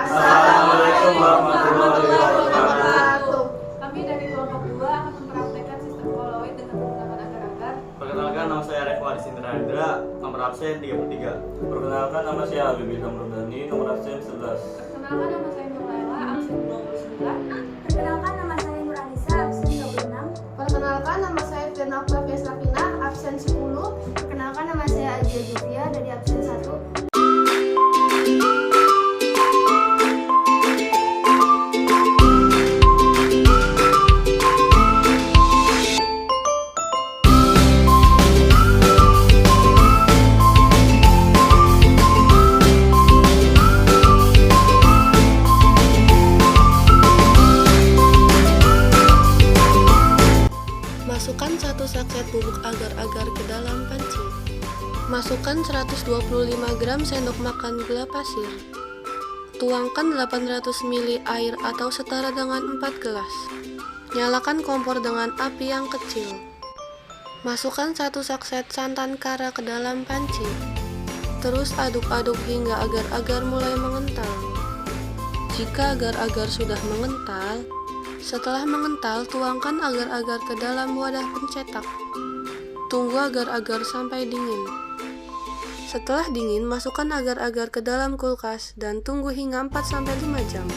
Assalamualaikum warahmatullahi wabarakatuh. Kami dari kelompok 2 akan mempraktekkan sistem koloid dengan menggunakan agar-agar. Perkenalkan, nama saya Rekwa Sindrandra, nomor absen 33. Perkenalkan, nama saya Habibie Kamrudani, nomor absen 11. Perkenalkan, nama saya Nur Laila, absen 29. Perkenalkan, nama saya Nur Anissa, absen 26. Perkenalkan, nama saya Firna Octavia Slavina, absen 10. Perkenalkan, nama saya Ajia Jufia dari absen 1. Masukkan 1 sakset bubuk agar-agar ke dalam panci. Masukkan 125 gram sendok makan gula pasir. Tuangkan 800 ml air atau setara dengan 4 gelas. Nyalakan kompor dengan api yang kecil. Masukkan 1 sakset santan kara ke dalam panci. Terus aduk-aduk hingga agar-agar mulai mengental. Jika agar-agar sudah mengental, setelah mengental, tuangkan agar-agar ke dalam wadah pencetak. Tunggu agar-agar sampai dingin. Setelah dingin, masukkan agar-agar ke dalam kulkas dan tunggu hingga 4-5 jam.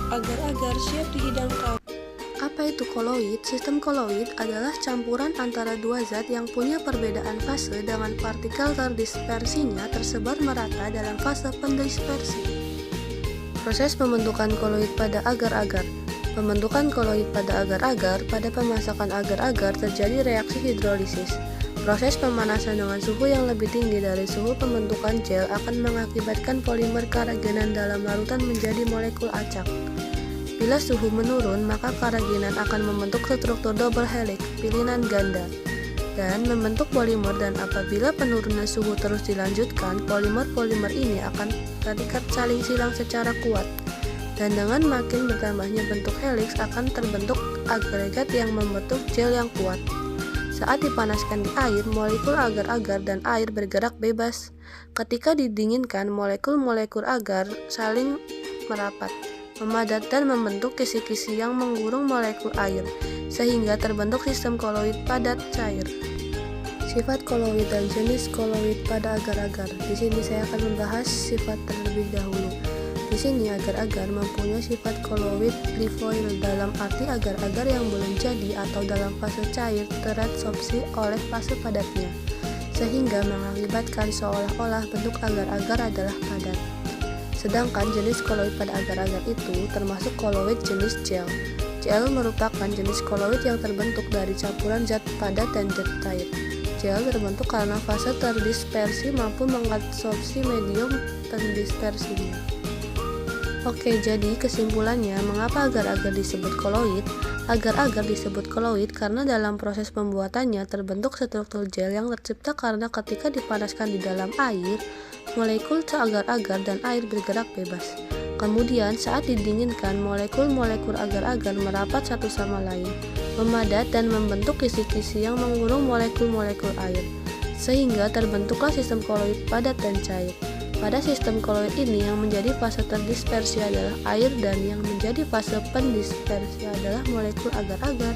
Agar-agar siap dihidangkan. Apa itu koloid? Sistem koloid adalah campuran antara dua zat yang punya perbedaan fase dengan partikel terdispersinya tersebar merata dalam fase pendispersi. Proses pembentukan koloid pada agar-agar. Pembentukan koloid pada agar-agar. Pada pemasakan agar-agar terjadi reaksi hidrolisis. Proses pemanasan dengan suhu yang lebih tinggi dari suhu pembentukan gel akan mengakibatkan polimer karagenan dalam larutan menjadi molekul acak. Bila suhu menurun, maka karagenan akan membentuk struktur double helix, pilihan ganda, dan membentuk polimer, dan apabila penurunan suhu terus dilanjutkan, polimer-polimer ini akan terikat saling silang secara kuat. Dan dengan makin bertambahnya bentuk helix akan terbentuk agregat yang membentuk gel yang kuat. Saat dipanaskan di air, molekul agar-agar dan air bergerak bebas. Ketika didinginkan, molekul-molekul agar saling merapat, memadat dan membentuk kisi-kisi yang menggulung molekul air, sehingga terbentuk sistem koloid padat cair. Sifat koloid dan jenis koloid pada agar-agar. Di sini saya akan membahas sifat terlebih dahulu. Di sini agar-agar mempunyai sifat koloid lifoil, dalam arti agar-agar yang belum jadi atau dalam fase cair teradsorpsi oleh fase padatnya, sehingga mengakibatkan seolah-olah bentuk agar-agar adalah padat. Sedangkan jenis koloid pada agar-agar itu termasuk koloid jenis gel. Gel merupakan jenis koloid yang terbentuk dari campuran zat padat dan zat cair. Gel terbentuk karena fase terdispersi mampu mengadsorpsi medium pendispersinya. Oke, jadi kesimpulannya, mengapa agar-agar disebut koloid? Agar-agar disebut koloid karena dalam proses pembuatannya terbentuk struktur gel yang tercipta karena ketika dipanaskan di dalam air, molekul agar-agar dan air bergerak bebas. Kemudian saat didinginkan, molekul-molekul agar-agar merapat satu sama lain, memadat dan membentuk kisi-kisi yang mengurung molekul-molekul air, sehingga terbentuklah sistem koloid padat dan cair. Pada sistem koloid ini yang menjadi fase terdispersi adalah air dan yang menjadi fase pendispersi adalah molekul agar-agar.